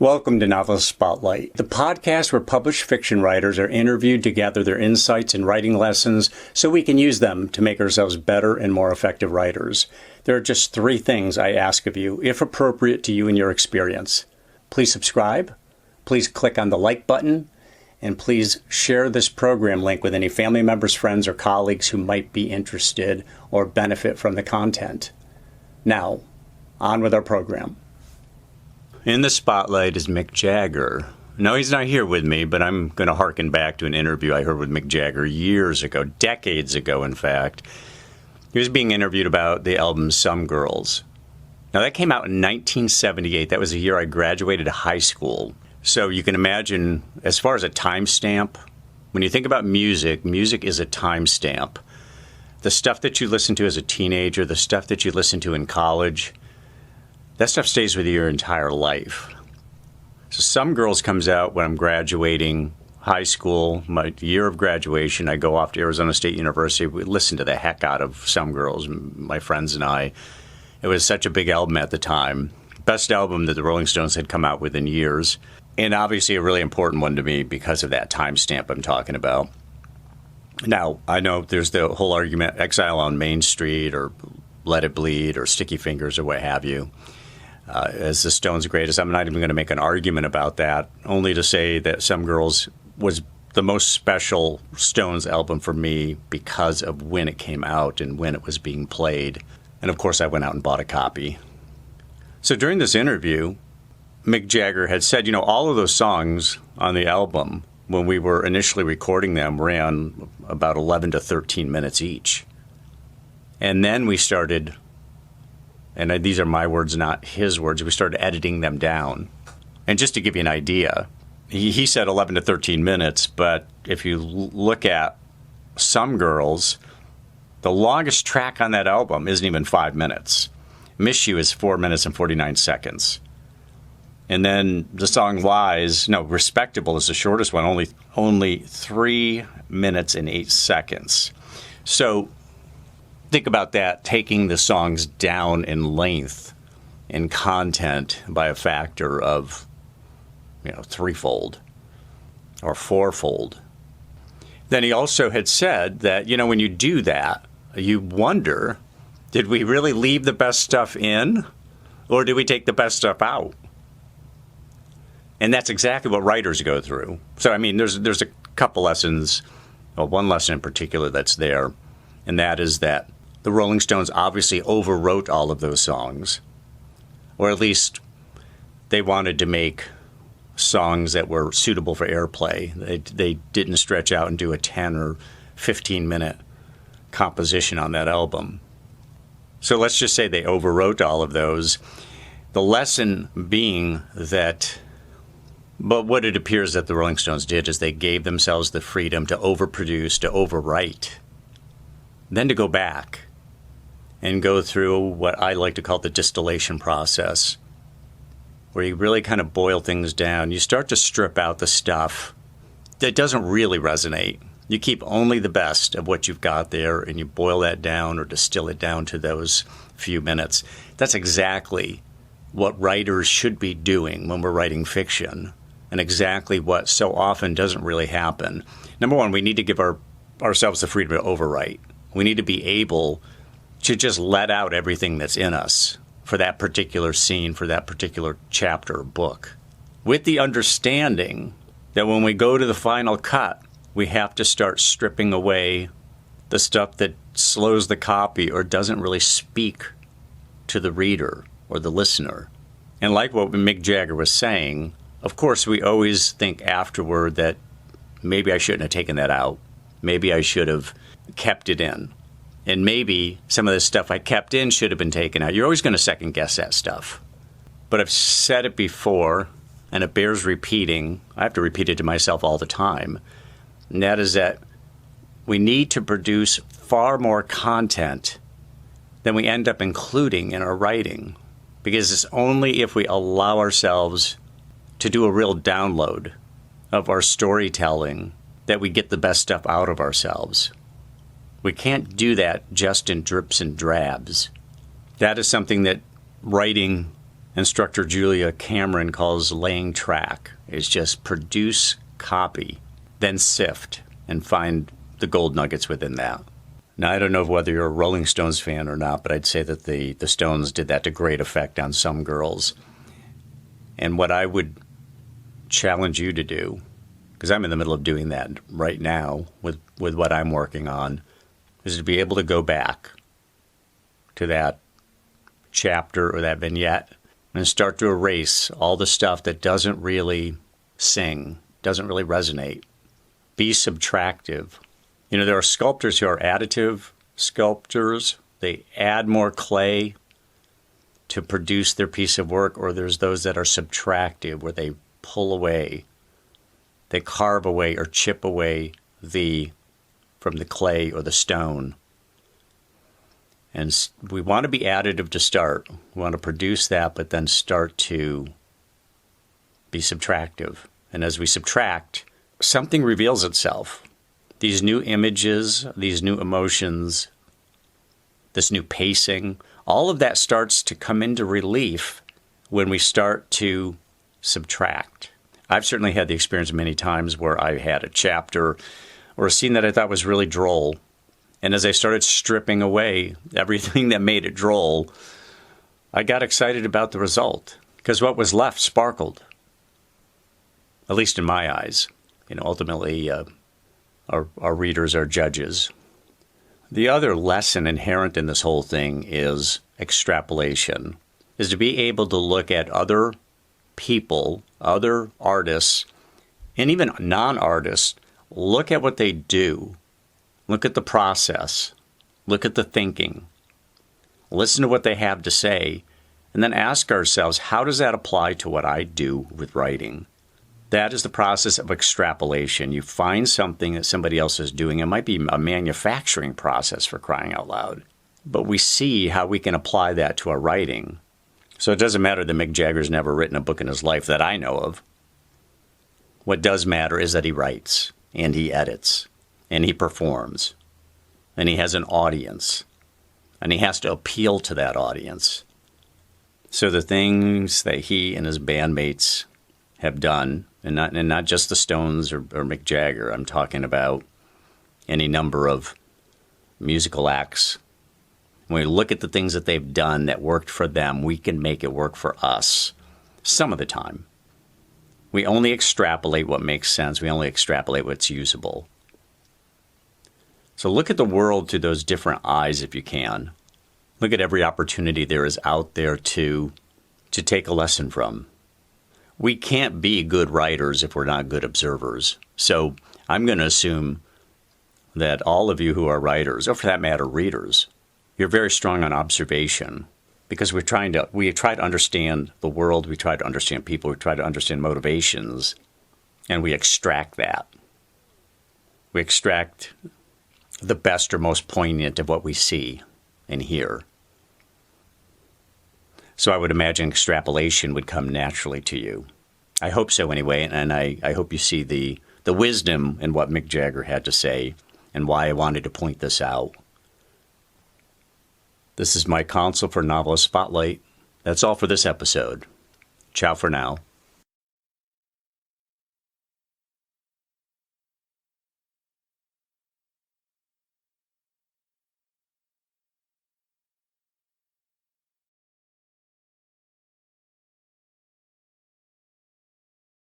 Welcome to Novelist Spotlight, the podcast where published fiction writers are interviewed to gather their insights and writing lessons so we can use them to make ourselves better and more effective writers. There are just 3 things I ask of you, if appropriate to you and your experience. Please subscribe, please click on the like button, and please share this program link with any family members, friends, or colleagues who might be interested or benefit from the content. Now, on with our program. In the spotlight is Mick Jagger. No, he's not here with me, but I'm going to harken back to an interview I heard with Mick Jagger years ago, decades ago, in fact. He was being interviewed about the album Some Girls. Now, that came out in 1978. That was the year I graduated high school. So you can imagine, as far as a timestamp, when you think about music, music is a timestamp. The stuff that you listen to as a teenager, the stuff that you listen to in college, that stuff stays with you your entire life. So Some Girls comes out when I'm graduating high school, my year of graduation. I go off to Arizona State University. We listened to the heck out of Some Girls, my friends and I. It was such a big album at the time. Best album that the Rolling Stones had come out with in years. And obviously a really important one to me because of that timestamp I'm talking about. Now, I know there's the whole argument, Exile on Main Street or Let It Bleed or Sticky Fingers or what have you. As the Stones' greatest. I'm not even going to make an argument about that, only to say that Some Girls was the most special Stones album for me because of when it came out and when it was being played. And of course, I went out and bought a copy. So during this interview, Mick Jagger had said, all of those songs on the album, when we were initially recording them, ran about 11 to 13 minutes each. And then we started, and these are my words, not his words, we started editing them down. And just to give you an idea, he said 11 to 13 minutes, but if you look at Some Girls, the longest track on that album isn't even 5 minutes. Miss You is 4 minutes and 49 seconds. And then the song Respectable is the shortest one, only 3 minutes and 8 seconds. So think about that, taking the songs down in length and content by a factor of, threefold or fourfold. Then he also had said that, when you do that, you wonder, did we really leave the best stuff in or did we take the best stuff out? And that's exactly what writers go through. So, there's a couple lessons, one lesson in particular that's there, and that is that the Rolling Stones obviously overwrote all of those songs, or at least they wanted to make songs that were suitable for airplay. They didn't stretch out and do a 10 or 15-minute composition on that album. So let's just say they overwrote all of those. The lesson being that, but what it appears that the Rolling Stones did is they gave themselves the freedom to overproduce, to overwrite, then to go back and go through what I like to call the distillation process, where you really kind of boil things down. You start to strip out the stuff that doesn't really resonate. You keep only the best of what you've got there, and you boil that down or distill it down to those few minutes. That's exactly what writers should be doing when we're writing fiction, and exactly what so often doesn't really happen. Number one, we need to give ourselves the freedom to overwrite. We need to be able to just let out everything that's in us for that particular scene, for that particular chapter or book, with the understanding that when we go to the final cut, we have to start stripping away the stuff that slows the copy or doesn't really speak to the reader or the listener. And like what Mick Jagger was saying, of course, we always think afterward that maybe I shouldn't have taken that out. Maybe I should have kept it in. And maybe some of the stuff I kept in should have been taken out. You're always going to second guess that stuff. But I've said it before, and it bears repeating. I have to repeat it to myself all the time. And that is that we need to produce far more content than we end up including in our writing. Because it's only if we allow ourselves to do a real download of our storytelling that we get the best stuff out of ourselves. We can't do that just in drips and drabs. That is something that writing instructor Julia Cameron calls laying track, is just produce copy, then sift and find the gold nuggets within that. Now, I don't know whether you're a Rolling Stones fan or not, but I'd say that the Stones did that to great effect on some girls. And what I would challenge you to do, because I'm in the middle of doing that right now with what I'm working on, is to be able to go back to that chapter or that vignette and start to erase all the stuff that doesn't really sing, doesn't really resonate. Be subtractive. You know, there are sculptors who are additive sculptors. They add more clay to produce their piece of work, or there's those that are subtractive, where they pull away, they carve away or chip away from the clay or the stone. And we want to be additive to start. We want to produce that, but then start to be subtractive. And as we subtract, something reveals itself. These new images, these new emotions, this new pacing, all of that starts to come into relief when we start to subtract. I've certainly had the experience many times where I had a chapter or a scene that I thought was really droll. And as I started stripping away everything that made it droll, I got excited about the result, because what was left sparkled, at least in my eyes. You know, ultimately, our readers are judges. The other lesson inherent in this whole thing is extrapolation, is to be able to look at other people, other artists, and even non-artists, look at what they do. Look at the process. Look at the thinking. Listen to what they have to say. And then ask ourselves, how does that apply to what I do with writing? That is the process of extrapolation. You find something that somebody else is doing. It might be a manufacturing process, for crying out loud. But we see how we can apply that to our writing. So it doesn't matter that Mick Jagger's never written a book in his life that I know of. What does matter is that he writes, and he edits, and he performs, and he has an audience, and he has to appeal to that audience. So the things that he and his bandmates have done, and not just the Stones or Mick Jagger, I'm talking about any number of musical acts. When we look at the things that they've done that worked for them, we can make it work for us some of the time. We only extrapolate what makes sense. We only extrapolate what's usable. So look at the world through those different eyes if you can. Look at every opportunity there is out there to take a lesson from. We can't be good writers if we're not good observers. So I'm going to assume that all of you who are writers, or for that matter, readers, you're very strong on observation, because we try to understand the world, we try to understand people, we try to understand motivations, and we extract that. We extract the best or most poignant of what we see and hear. So I would imagine extrapolation would come naturally to you. I hope so anyway, and I hope you see the wisdom in what Mick Jagger had to say and why I wanted to point this out. This is Mike Consell for Novelist Spotlight. That's all for this episode. Ciao for now.